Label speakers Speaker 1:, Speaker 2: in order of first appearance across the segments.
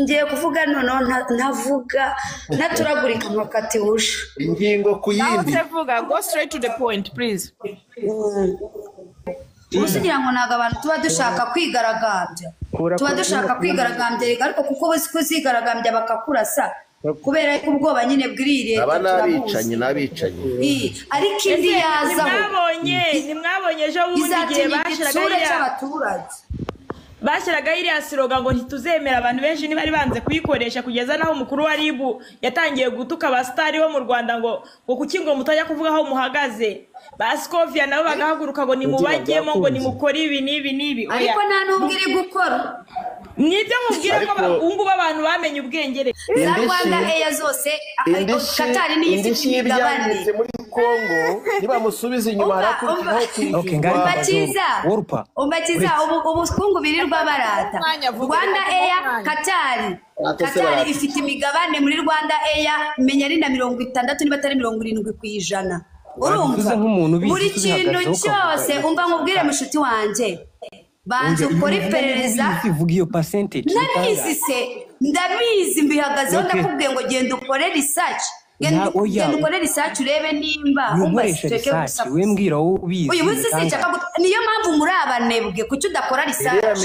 Speaker 1: ngiye kuvuga noneho ntavuga naturagurika nka Katyusha
Speaker 2: ingingo ku yindi
Speaker 3: go straight to the point please.
Speaker 1: Usigira ngo naga abantu tuba dushaka kwigaragambya ariko kuko bose kuzigaragambya bakakurasa kubera ko ubwoba nyine bwirire
Speaker 2: n'abicanye
Speaker 1: ariko indi yaza
Speaker 3: nimwabonye ejo bundi gihe bashyiraga iriya siroga ngo ntituzemera abantu benshi ntibari banze kuyikoresha kugeza naho umukuru wa RIB yatangiye gutuka abasitari bo mu Rwanda ngo kuki ngo mutajya kuvuga aho muhagaze Baskovia nabo bagahaguruka ngo nimubagemo ngo nimukore ibi n'ibi
Speaker 1: ariko nta n'ubwo iri gukora
Speaker 3: nibyo mubwira ko ungu abantu bamenye ubwenge
Speaker 1: za Rwanda Air zose Katari ni ifite imigabane
Speaker 2: muri Kongo niba musubiza inyuma harakurikiyeho
Speaker 1: umbakiza ubukungu birirwa barata Rwanda Air Katari ifite imigabane muri Rwanda Air menya ari na 60 niba atari 70%. Urumva buri kintu cyose umva nkubwire mushuti wanje banze ukora iperereza
Speaker 4: uvuga iyo percentage
Speaker 1: ndabizi mbihagazeho ndakubwiye ngo genda ukore research genda ukore research urebe nimba
Speaker 4: umbasheke gusa wembwira wowe ubizi
Speaker 1: uyu munsi sinshaka niyo mpamvu muri abanebwe kuki udakora research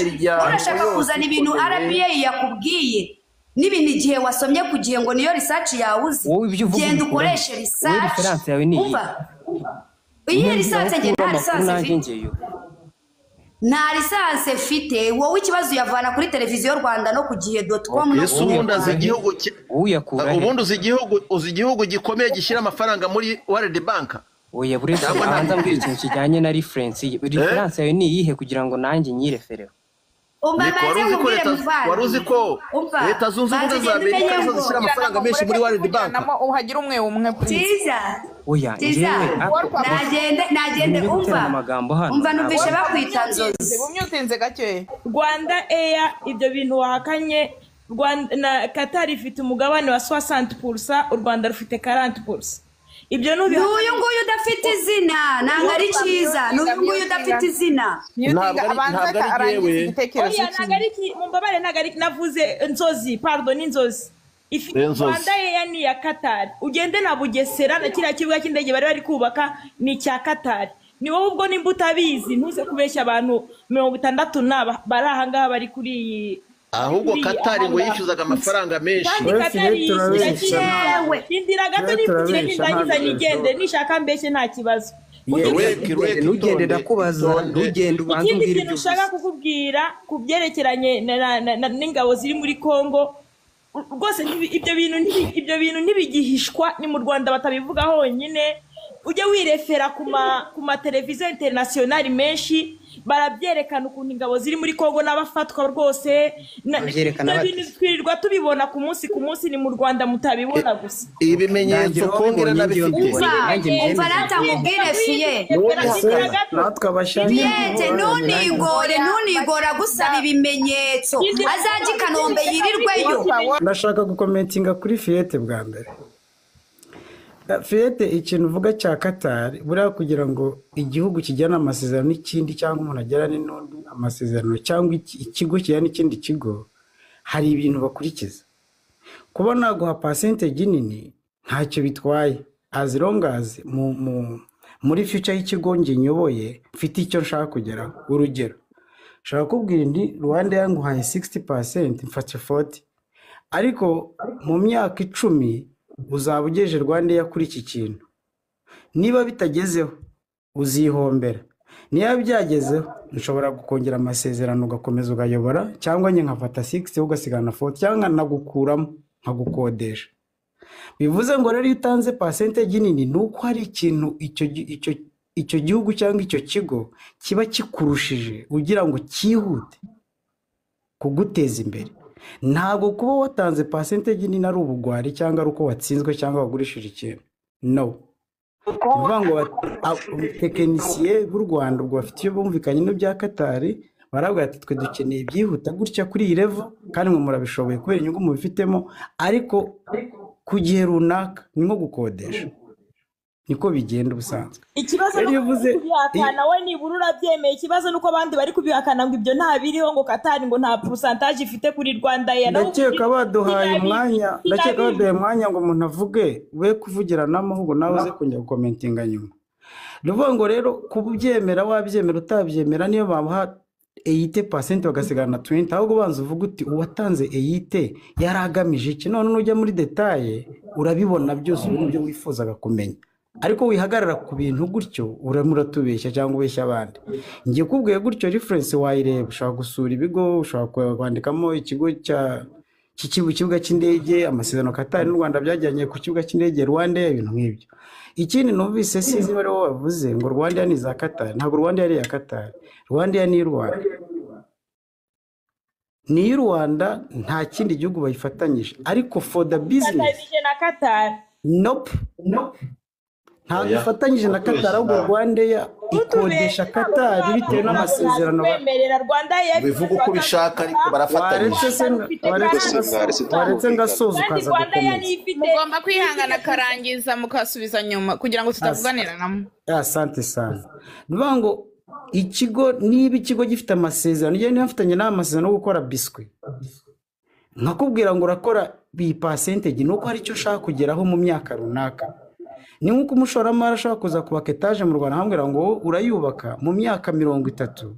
Speaker 1: urashaka kuzana ibintu RBA yakubwiye n'ibindi gihe wasomye kugiye ngo niyo research yawuzi genda ukoreshe research umva iyi research ngenda nta lisanse fite wowe ikibazo yavana kuri televiziyo Rwanda no kugihe.com
Speaker 2: no ubundi uzi igihugu gikomeye gishyira amafaranga muri World Bank
Speaker 4: oya buretse hanza mbwira ikintu kijyanye na reference yawe ni iyihe kugira ngo nanjye nyirefereho
Speaker 2: wari uzi ko leta zunze ubumwe za Amerika zo zishyira amafaranga menshi muri World Bank
Speaker 3: uhagira umwe
Speaker 4: oya njyewe
Speaker 1: nagende umva numvishe bakwita nzozi
Speaker 3: umyutinze gake Rwanda Air ibyo bintu wahakanye Rwanda Qatar ifite umugabane wa 60%, u Rwanda rufite 40%. Ibyo nuyu
Speaker 1: nguyu udafite izina nanga ari cyiza nuyu nguyu udafite izina
Speaker 3: mumbabare nagari navuze nzozi pardon inzozi ifite Rwanda Air ni ya Qatar ugende na Bugesera na kiriya kibuga cy'indege bari kubaka ni cya Qatar ni wowe ubwo nimba utabizi ntuze kubeshya abantu 60 bari aha ngaha bari kuri
Speaker 2: ahubwo Qatar ngo yishyuzaga amafaranga menshi
Speaker 3: indira gato nipfukire n'indangiza nigende nishaka mbeshye nta kibazo
Speaker 4: ugende ndakubaza ugende ubanza umbwira ibyo
Speaker 3: ushaka kukubwira kubyerekeranye n'ingabo ziri muri Kongo rwose ibyo bintu ntibigihishwa ni mu Rwanda batabivuga honyine ujye wirefera ku ma televiziyo international menshi barabyerekana ukuntu ingabo ziri muri Kongo n'abafatwa rwose twirirwa tubibona ku munsi ni mu Rwanda mutabibona gusa
Speaker 2: ibimenyetso kongera nabifite
Speaker 1: umva natamubwire fiye nunigora gusaba ibimenyetso azaje Kanombe yirirweyo
Speaker 5: ndashaka gukomentinga kuri Fiyete bwa mbere Fiyete ikintu uvuga cya Qatar buriya kugira ngo igihugu kijyana amasezerano n'ikindi cyangwa umuntu ajyana n'undi amasezerano cyangwa ikigo kijyana n'ikindi kigo hari ibintu bakurikiza kuba naguha percentage nini ntacyo bitwaye as long as muri future y'ikigo nge nyoboye mfite icyo nshaka kugeraho urugero nshaka kubwira ndi Rwanda yanguhaye 60% mfate 40 ariko mu myaka 10 uzaba ugeje Rwanda yakuri iki kintu niba bitagezeho uzihombera niba byagezeho nshobora gukongera amasezerano ugakomeza ugayobora cyangwa nye nkafata 60 ugasigana 40 cyangwa nagukuramo nkagukodesha bivuze ngo rero utanze percentage nini nuko hari ikintu icyo gihugu cyangwa icyo kigo kiba kikurushije ugira ngo cyihute kuguteza imbere ntabwo kuba watanze percentage nini ari ubugwari cyangwa ari uko watsinzwe cyangwa wagurishije ikintu no bivuga ngo tekinisiye b'u Rwanda ubwo bafite iyo bumvikanye n'ibya Qatar baravuga ati twe dukeneye byihuta gutya kuri iyi level kandi mwe murabishoboye kubera inyungu mubifitemo ariko ku gihe runaka ni nko gukodesha niko bigenda ubusanzwe.
Speaker 3: Ikibazo
Speaker 5: Iyo uvuze
Speaker 3: kubihakana we nibura urabyemeye, ikibazo nuko abandi bari kubihakana ngo ibyo nta biriho, ngo Qatar ngo nta pourcentage ifite kuri Rwanda Air.
Speaker 5: ndakeka baduhaye umwanya ngo umuntu avuge, we kuvugiranamo ahubwo nawe uze kujya gukomentinga nyuma. Nuvuga ngo rero kubyemera wabyemera utabyemera, niyo bamuha 80% bagasigana 20, ahubwo banza uvuga uti uwatanze 80 yaragamije iki, none nujya muri detaye urabibona byose ibyo wifuzaga kumenya. Ariko wihagarara ku bintu gutyo uramuratubeshya cyangwa ubeshya abandi. Ngiye kubwiye gutyo reference wayireba, ushaka gusura ibigo, ushaka kwandikamo ikigo kibuga cy'indege, amasezerano Qatar n'u Rwanda byajyanye ku kibuga cy'indege Rwanda, ibintu nk'ibyo. Ikindi numvise sinzi bari bavuze ngo Rwanda ni za Qatar, ntabwo Rwanda yari ya Qatar, Rwanda ni Rwanda. Ni Rwanda, nta kindi gihugu bayifatanyije, ariko for the business
Speaker 3: na Qatar.
Speaker 5: Nope. Ntabwo ifatanyije na Qatar, ahubwo Rwanda ikodesha Qatar bitewe n'amasezerano
Speaker 3: bemerera Rwanda Air.
Speaker 2: bivuga uko bishaka ariko barafatanyije.
Speaker 5: waretse ngasoza ukaza gukomeza.
Speaker 6: Mugomba kwihangana karangiza mukasubiza nyuma kugira ngo tutavuganiranamo.
Speaker 5: Asante sana. Nuvuga ngo ikigo, niba ikigo gifite amasezerano, iyo niba mfitanye n'amasezerano yo gukora biswi, nkakubwira ngo urakora bi percentage, nuko hari icyo ushaka kugeraho mu myaka runaka. Ni nk'uko umushoramari ashaka kuza kubaka etaje mu Rwanda, hambwira ngo urayubaka mu myaka 30,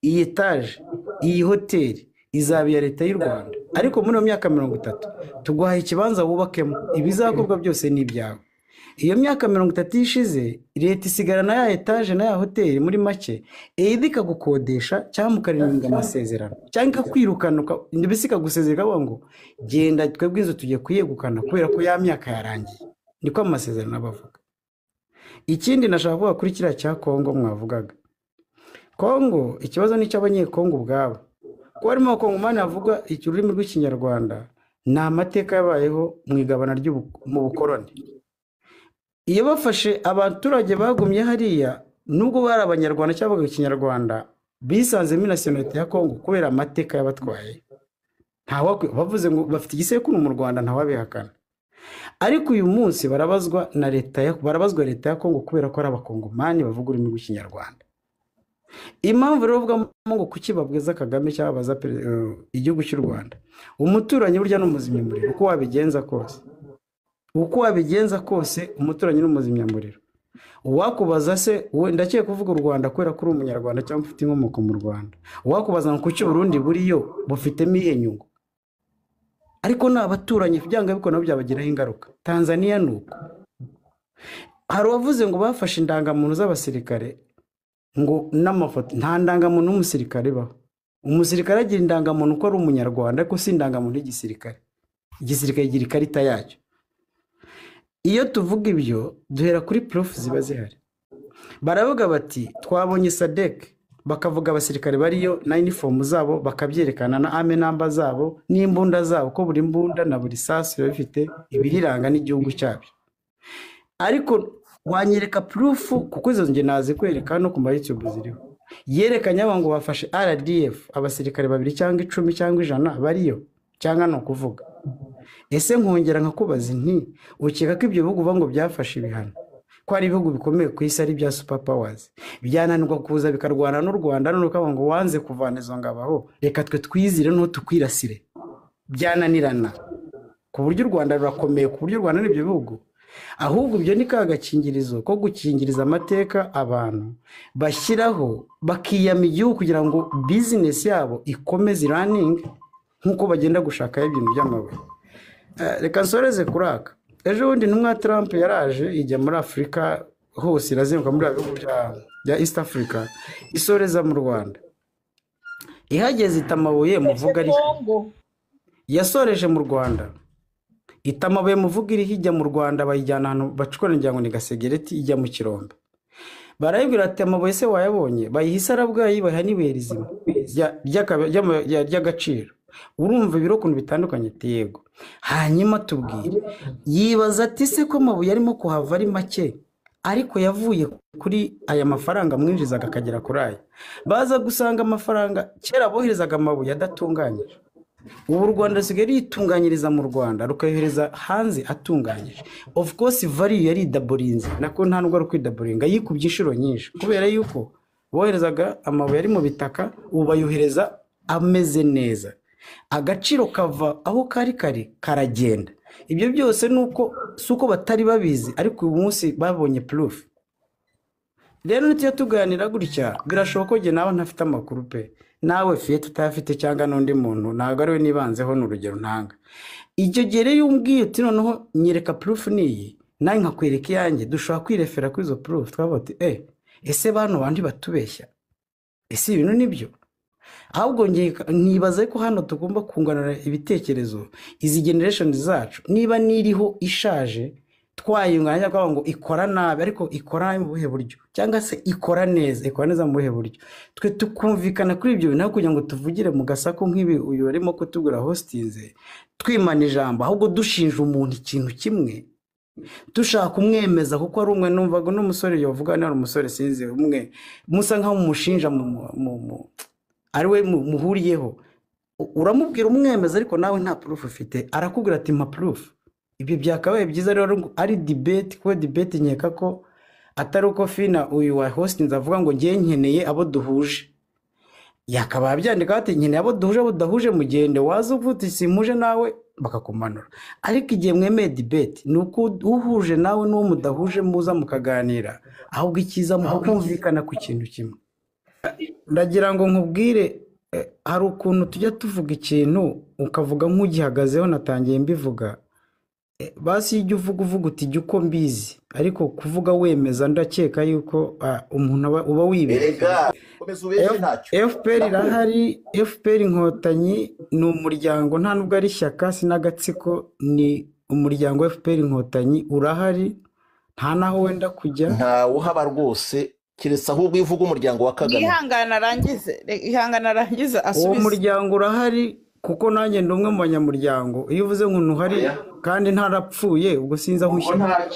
Speaker 5: iyi etaje, iyi hoteli izaba iya leta y'u Rwanda, ariko muri iyo myaka 30 tuguhaye ikibanza wubakemo, ibizakorwa byose ni ibyawe. Iyo myaka 30 ishize, leta isigarana ya etaje na ya hoteli muri make, either ikagukodesha cyangwa mukarinda amasezerano, cyangwa ikakwirukana ndetse ikagusezerera ngo genda twebwe inzu tugiye kuyegukana kubera ko ya myaka yarangiye. Niko amasezerano abavuga. Ikindi nashaka kuvuga kuri kiriya cya Kongo mwavugaga. Kongo ikibazo ni cy'abanyekongo ubwabo. Ko harimo abakongomani bavuga ururimi rw'ikinyarwanda, ni amateka yabayeho mu igabana mu bukoroni. Iyo bafashe abaturage bagumye hariya, nubwo bari abanyarwanda cyangwa ikinyarwanda, bisanzemo nationality ya Kongo kubera amateka yabatwaye. Bavuze ngo bafite igisekuru mu Rwanda, ntawabihakana. Ariko uyu munsi barabazwa leta ya Kongo kubera ko ari abakongomani bavuga ururimi rw'ikinyarwanda. Impamvu rero uvuga ngo kuki babweza Kagame cyangwa baza igihugu cy'u Rwanda, umuturanyi burya n'umuzimyamuriro, uko wabigenza kose umuturanyi n'umuzimyamuriro. Uwakubaza se ndakeka kuvuga u Rwanda kubera ko uri umunyarwanda cyangwa ufite inkomoko mu Rwanda, uwakubaza ngo kuki Burundi buriyo bufitemo iyihe nyungu? Ariko ni abaturanyi, byanga biko nabo byabagiraho ingaruka. Tanzania nuko hari uwavuze ngo bafashe indangamuntu z'abasirikare ngo n'amafoto, nta ndangamuntu n'umusirikare baho. Umusirikare agira indangamuntu uko ari umunyarwanda, ariko si indangamuntu y'igisirikare. Igisirikare igira ikarita yacyo. Iyo tuvuga ibyo duhera kuri proof ziba zihari. Baravuga bati twabonye SADC, bakavuga abasirikare bariyo na uniform zabo, bakabyerekana na ame namba zabo n'imbunda zabo, ko buri mbunda na buri sasu bifite ibiriranga n'igihugu cyabyo. Ariko wanyereka proof, kuko izo nge nazi kwereka no ku YouTube ziriho, yerekanye ngo bafashe RDF abasirikare 2 cyangwa 10 cyangwa 100 bariyo, cyangwa no kuvuga. Ese nkongera nkakubaza nti ukeka ko ibyo bihugu ngo byafashe ibihano, ko ari ibihugu bikomeye ku isi ari bya super powers, byananirwa kuza bikarwana n'u Rwanda, none ukavuga ngo wanze kuvana izo ngabaho, reka twe twizire no tukwirasire, byananirana ku buryo u Rwanda rurakomeye, ku buryo u Rwanda n'ibyo bihugu. Ahubwo ibyo ni kagakingirizo ko gukingiriza amateka abantu bashyiraho, bakiyama igihugu kugira ngo business yabo ikomeze running nkuko bagenda gushaka ibintu by'amabuye. Reka nsoreze kuraka. Ejo bundi ntumwa Trump yaraje ijya muri Afrika hose, irazenguka muri ibihugu bya East Africa, isoreza mu Rwanda. Ihageze itamabuye muvuga ari yasoreje mu Rwanda. Itamabuye muvuga iri hijya mu Rwanda, bayijyana hano bacukura ngira ngo ni Gasegereti ijya mu Kirombe. Barayibwira ati amabuye se wayabonye, bayihisa arabwayi bahanibuye rizima ry'agaciro. Urumva ibiro kuntu bitandukanye yego. Hanyuma tubwire, yibaza ati se ko amabuye arimo kuhava ari make, ariko yavuye kuri aya mafaranga mwinjizaga akagera kuri aya. Baza gusanga amafaranga kera boherezaga amabuye adatunganyije, ubu u Rwanda rusigaye ritunganyiriza mu Rwanda rukayohereza hanze atunganyije. Of course value yari idaborinze nako nta nubwo ari kwidaboringa yikubye inshuro nyinshi kubera yuko boherezaga amabuye ari mu bitaka ubu bayohereza ameze neza, agaciro kava aho kari karagenda. Ibyo byose nuko suko batari babizi ariko uyu munsi babonye proof. Rero nitiyo tuganira gutya birashoboka ko nawe ntafite amakuru pe, nawe fiye tutayafite cyangwa n'undi muntu ntabwo ari we nibanzeho n'urugero ntanga. Icyo gihe rero umbwiye uti noneho nyereka proof niyi nawe nkakwereka iyanjye, dushobora kwirefera kuri izo proof twavuga ati ese bano bandi batubeshya, ese ibintu nibyo. Ahubwo nkibaza ko hano tugomba kunganira ibitekerezo izi generation zacu, niba niriho ishaje twayunganya kwa ngo ikora nabi ariko ikora mu buhe buryo, cyangwa se ikora neza mu buhe buryo, twe tukumvikana kuri ibyo bintu kugira ngo tuvugire mu gasako nk'ibi uyu arimo kutugura hostinze twimana ijambo, ahubwo dushinja umuntu ikintu kimwe dushaka kumwemeza kuko ari umwe. Numvaga n'umusore yovuga ari umusore sinzi umwe musa nkaho umushinja ari we muhuriyeho, uramubwira umwemeza ariko nawe nta proof ufite, arakubwira ati mpa proof. Ibyo byakabaye byiza rero ari debate, ko debate nkeka ko atari uko Fina uyu wa hostinze avuga ngo ngiye nkeneye abo duhuje, yakaba byandika ati nkeneye abo duhuje abo dahuje mugende waza uvuta simuje nawe bakakumanura. Ariko igihe mwemeye debate nuko uhuje nawe n'uwo mudahuje muza mukaganira, ahubwo ikiza mu kumvikana ku kintu kimwe. Ndagira ngo nkubwire hari ukuntu tujya tuvuga ikintu ukavuga nk'ugihagazeho, natangiye mbivuga basi ijya uvuga uti jya uko mbizi, ariko kuvuga wemeza ndakeka yuko umuntu uba wibeshya. FPR irahari, FPR Inkotanyi ni umuryango, nta nubwo ari ishyaka si n'agatsiko, ni umuryango FPR Inkotanyi urahari, nta naho wenda kujya,
Speaker 2: nta uhaba rwose kiretse ahubwo ivuga umuryango wa Kagame.
Speaker 6: ihangana arangize asubize.
Speaker 5: Uwo muryango urahari kuko nanjye ndi umwe mu banyamuryango. Iyo uvuze ngo ntuhari kandi ntarapfuye ubwo sinza nkushyira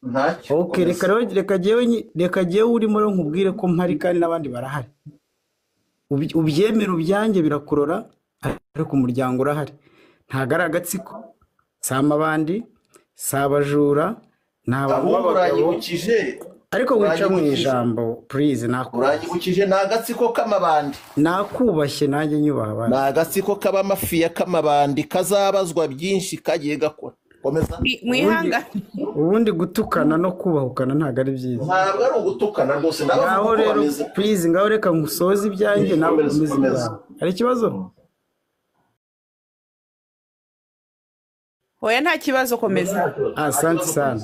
Speaker 2: ntacyo
Speaker 5: okay, reka jewe urimo rero nkubwire ko mpari kandi n'abandi barahari, ubyemera ubyanjye birakurora, ariko umuryango urahari, ntago ari agatsiko, si amabandi, si abajura, nta bantu b'abagabo. Ariko wica mu ijambo please,
Speaker 2: uranyibukije ni agatsiko k'amabandi,
Speaker 5: nakubashye nanjye nyubaha abandi,
Speaker 2: ni agatsiko k'abamafiya k'amabandi kazabazwa byinshi kagiye gakora. Komeza
Speaker 6: mwihanga.
Speaker 5: Ubundi gutukana no kubahukana ntago ari byiza,
Speaker 2: ntabwo ari ugutukana rwose.
Speaker 5: Ngaho rero please, ngaho reka ngusoze ibyanjye nawe ukomeze ibyawe. Hari ikibazo?
Speaker 6: Oya nta kibazo, komeza.
Speaker 5: Asante sana.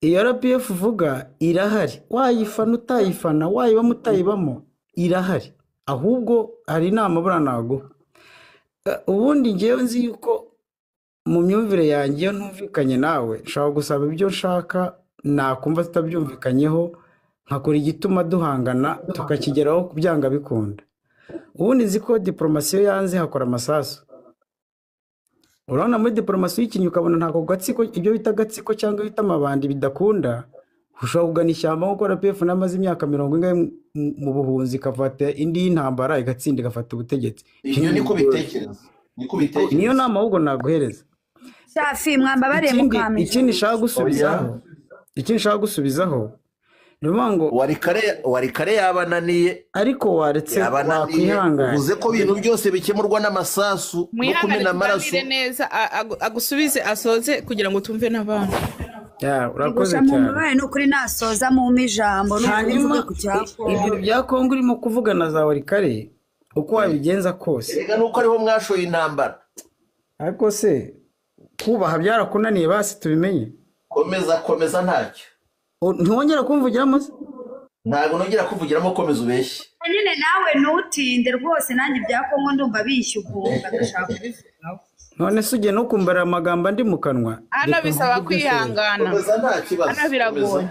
Speaker 5: Iyo RPF uvuga irahari, wayifana utayifana, wayibamo utayibamo irahari, ahubwo hari inama bura nago. Ubundi ngewe nzi yuko mu myumvire yanjye iyo ntumvikanye nawe nshaka gusaba ibyo nshaka, nakumva tutabyumvikanyeho nkakora igituma duhangana tukakigeraho kubyanga bikunda. Ubundi nzi ko diplomasi yanze hakora amasasu. Urabona muri diplomasi y'ikinyu ukabona ntago gatsiko, ibyo bita gatsiko cyangwa bita amabandi bidakunda, ushobora kugana ishyamba nko RPF namaze imyaka 40 mu buhunzi kafata indi y'intambara igatsinda igafata ubutegetsi.
Speaker 2: Iyo niko bitekereza,
Speaker 5: niyo nama ahubwo naguhereza.
Speaker 1: Shafi mwambabare mukamije.
Speaker 5: Ikindi nshaka gusubizaho ngo
Speaker 2: wari kare yabananiye,
Speaker 5: ariko waretse wakwihangana,
Speaker 2: uvuze ko ibintu byose bikemurwa n'amasasu no kumena amaraso.
Speaker 6: Neza agusubize asoze kugira ngo tumve n'abantu.
Speaker 5: Urakoze cyane.
Speaker 1: Mbabaye n'ukuri nasoza mu mijambo
Speaker 5: n'uvuge ku cyako. Ibyo bya Kongo urimo kuvugana za wari kare uko wabigenza kose.
Speaker 2: Ega nuko ariho mwashoye intambara.
Speaker 5: Ariko se kubaha byarakunaniye basi tubimenye.
Speaker 2: Komeza ntacyo.
Speaker 5: Ntiwongera kumvugiramo se?
Speaker 2: Ntago nongera kuvugiramo, komeza ubeshye.
Speaker 1: Nyine nawe ntutinde rwose, nanjye bya Kongo ndumva bishyukunga ndashaka kubivugaho.
Speaker 5: None se ugiye no kumbara amagambo andi mu kanwa?
Speaker 6: Hano bisaba kwihangana.
Speaker 2: Komeza nta kibazo.
Speaker 6: Hano biragoye.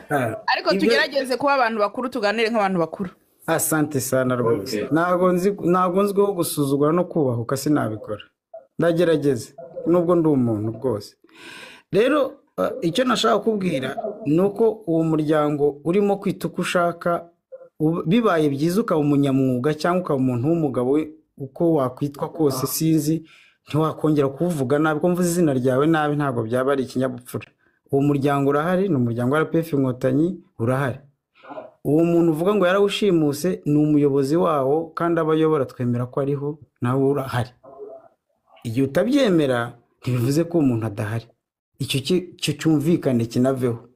Speaker 6: Ariko tugerageze kuba abantu bakuru, tuganire nk'abantu bakuru.
Speaker 5: Asante sana rwose. Ntago nzwiho gusuzugura no kubahuka, sinabikora. Ndagerageze nubwo ndi umuntu rwose. Rero icyo nashaka kubwira nuko uwo muryango urimo kwita uko ushaka, bibaye byiza ukaba umunyamwuga cyangwa ukaba umuntu w'umugabo uko wakwitwa kose sinzi, ntiwakongera kuvuga nabi ko mvuze izina ryawe nabi ntabwo byaba ari ikinyabupfura. Uwo muryango urahari, ni umuryango wa RPF Inkotanyi urahari. Uwo muntu uvuga ngo yarawushimuse ni umuyobozi wawo kandi abayobora twemera ko ariho nawe urahari. Igihe utabyemera ntibivuze ko umuntu adahari. Icyo cyumvikane kinaveho.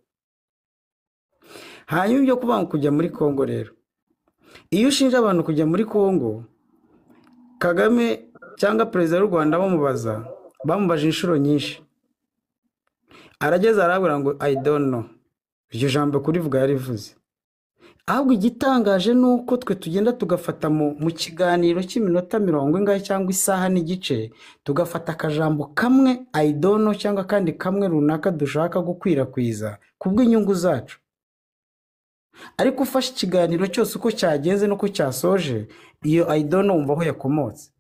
Speaker 5: Hanyuma ibyo kubanga kujya muri Kongo rero, iyo ushinja abantu kujya muri Kongo, Kagame cyangwa perezida w'u Rwanda bamubaje inshuro nyinshi, arageze arabwira ngo I don't know. Iryo jambo kurivuga yarivuze. Ahubwo igitangaje nuko twe tugenda tugafata mu kiganiro cy'iminota 40 cyangwa isaha n'igice, tugafata akajambo kamwe I don't know cyangwa kandi kamwe runaka dushaka gukwirakwiza kubw'inyungu zacu. Ariko ufashe ikiganiro cyose uko cyagenze nuko cyasoje, iyo I don't know umva aho yakomotse,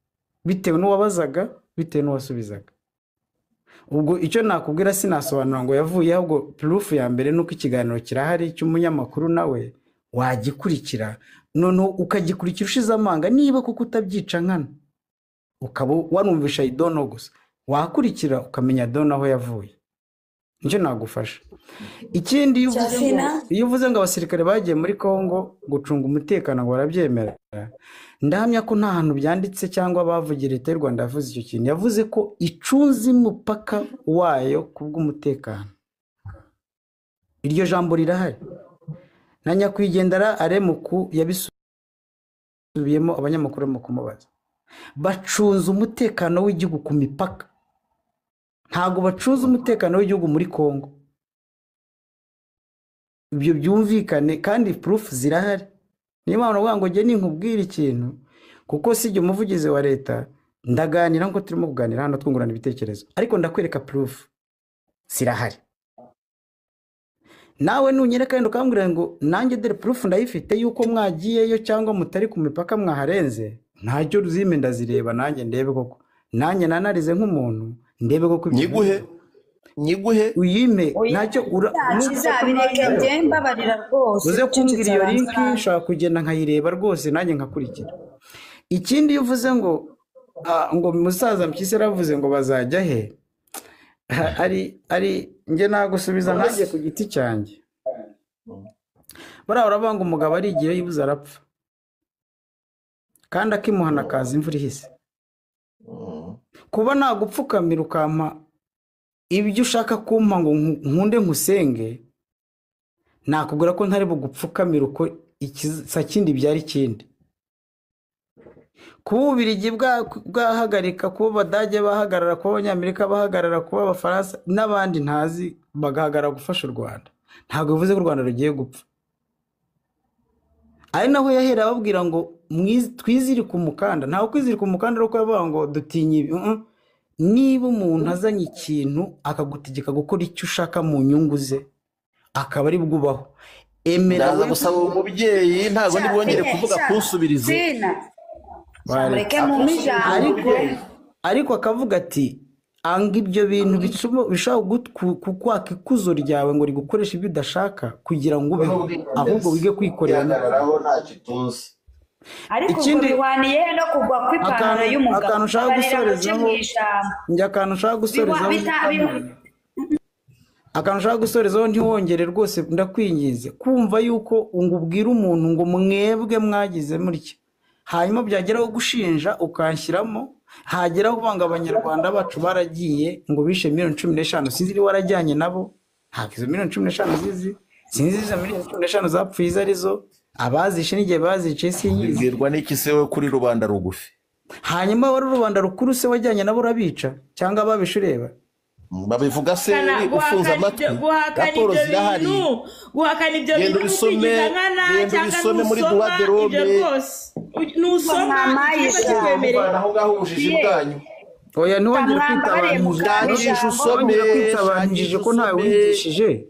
Speaker 5: bitewe n'uwabazaga, bitewe n'uwasubizaga. Ubwo icyo nakubwira sinasobanura ngo yavuye, ahubwo proof ya mbere nuko ikiganiro kirahari cy'umunyamakuru nawe wagikurikira, none ukagikurikira ushize amanga. Niba kuko utabyica nkana ukaba warumvisha I don't know gusa, wakurikira ukamenya don't know aho yavuye. Nicyo nagufasha. Ikindi iyo uvuze ngo abasirikare bagiye muri Kongo gucunga umutekano ngo barabyemera, ndahamya ko nta hantu byanditse cyangwa bavugira Leta y'u Rwanda yavuze icyo kintu. Yavuze ko icunze umupaka wayo kubw'umutekano. Iryo jambo rirahari. Na nyakwigendera Aremuku yabisubiyemo abanyamakuru mu kumubaza. Bacunze umutekano w'igihugu ku mipaka, ntago bacunze umutekano w'igihugu muri Kongo. Ibyo byumvikane kandi proof zirahari. Niyo mpamvu navuga ngo ni nkubwira ikintu, kuko sijye umuvugizi wa leta, ndaganira nko turimo kuganira hano twungurana ibitekerezo, ariko ndakwereka proof zirahari. Nawe nunyereka kandi ukambwira ngo nanjye dere proof ndayifite yuko mwagiyeyo cyangwa mutari ku mipaka mwaharenze, ntacyo ruzime ndazireba nanjye ndebe koko. Nanjye nanarize nk'umuntu ndebe koko
Speaker 2: nyiguhe
Speaker 5: uyime ntacyo
Speaker 1: uzabireke nge mbabarira rwose.
Speaker 5: uze kumbwira iyo link nshaka kugenda nkayireba rwose nanjye nkakurikira. Ikindi yuvuze ngo musaza Mpyisi yaravuze ngo bazajya he, ari nge nagusubiza nkagiye ku giti cyanjye. Bara urabanga umugabo ari igihe yibuza arapfa kandi akimuhana kaza imvura ihise. Kuba nagupfukamira ukampa ibyo ushaka kumpa ngo nkunde nkusenge, nakubwira ko ntari bugupfukamira uko ikisa kindi byari kindi. Kuba Ububirigi bwahagarika, kuba Abadage bahagarara, kuba Abanyamerika bahagarara, kuba Abafaransa n'abandi ntazi bagahagarara gufasha u Rwanda, ntabwo bivuze ko u Rwanda rugiye gupfa. Ari naho yahera ababwira ngo twizirike umukanda. Ntawe kwizirika umukanda ariko yavuga ngo dutinye ibi. Niba umuntu azanye ikintu akagutegeka gukora icyo ushaka mu nyungu ze, akaba ari bwubaho. Emera
Speaker 2: gusaba umubyeyi, ntabwo ndi bwongere kuvuga kunsubirize.
Speaker 5: Ariko akavuga ati anga ibyo bintu bishobora kukwaka ikuzo ryawe ngo rigukoresha ibyo udashaka kugira ngo ubeho, ahubwo wige kwikorera.
Speaker 1: Ariko bihwaniye no kugwa kw'ipantaro y'umugabo.
Speaker 5: Akantu ushaka gusorezaho ntiwongere rwose, ndakwingize kumva yuko ngubwira umuntu ngo mwebwe mwagize mutya, hanyuma byageraho gushinja ukanshyiramo, hageraho kubanga Abanyarwanda bacu baragiye ngo bishe 15,000. Sinzi iri warajyanye nabo, ntabwo izo 15,000 zizi, sinzi izo 15,000 zapfuye izo arizo, abazishe n'igihe bazice sinyizi.
Speaker 2: Bibwirwa n'iki se we kuri rubanda rugufi?
Speaker 5: Hanyuma wari rubanda rukuru se wajyanye nabo urabica cyangwa babishureba?
Speaker 2: Babivuga se ufunza amatwi, raporo zirahari.
Speaker 3: Guhakana ibyo bintu
Speaker 2: bisome muri droit de l'homme.
Speaker 3: Nusoma
Speaker 2: aho ngaho ubujiji bwanyu.
Speaker 5: Oya ntiwongere kwitabanjije ko ntawe wigishije.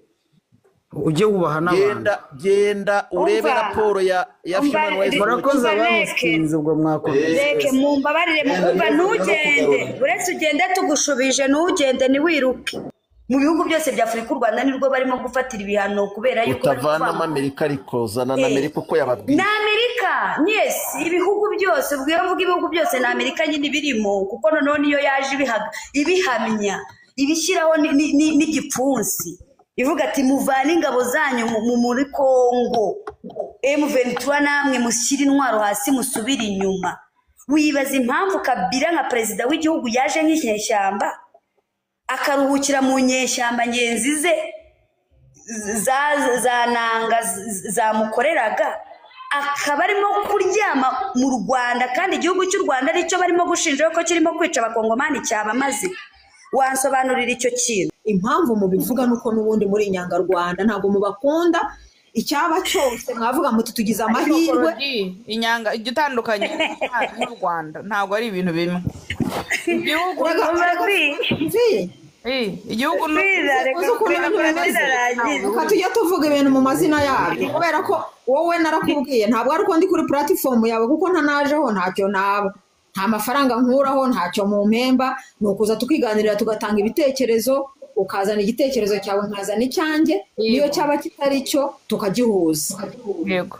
Speaker 5: Ujye wubaha n'abantu.
Speaker 2: Genda urebe raporo ya Human Rights Watch.
Speaker 5: Murakoze abamusinze ubwo mwakoze.
Speaker 1: Reke mumbabarire mumva ntugende, uretse ugende tugushubije ntugende ntiwiruke. mu bihugu byose bya Afurika u Rwanda nirwo barimo gufatira ibihano kubera yuko
Speaker 2: utavanamo Amerika ariko zana na Amerika uko yababwiye
Speaker 1: na Amerika yes ibihugu byose ubwo yavuga ibihugu byose na Amerika nyine birimo kuko noneho niyo yaje ibihamya ibishyiraho n'igipfunsi ivuga ati muvane ingabo zanyu muri Kongo M23 namwe mushyira intwaro hasi musubira inyuma wibaza impamvu Kabila nka perezida w'igihugu yaje nk'inyeshyamba akaruhukira mu nyeshyamba ngenzi ze za nanga zamukoreraga akaba arimo kuryama mu Rwanda kandi igihugu cy'u Rwanda aricyo barimo gushinja ko kirimo kwica abakongomani cyabamaze wansobanurira icyo kintu
Speaker 7: impamvu mubivuga nuko nubundi muri inyangarwanda ntabwo mubakunda icyaba cyose mwavuga muti tugize amahirwe
Speaker 6: inyanga igitandukanye n'u Rwanda ntabwo ari ibintu bimwe igihugu igihugu
Speaker 7: tujya tuvuga ibintu mu mazina yabyo kubera ko wowe narakubwiye ntabwo ari uko ndi kuri platform yawe kuko ntanajeho ntacyo naba nta mafaranga nkuraho ntacyo mu mpemba ni ukuza tukiganirira tugatanga ibitekerezo ukazana igitekerezo cyawe nkazana icyanjye niyo cyaba kitari cyo tukagihuza
Speaker 6: yego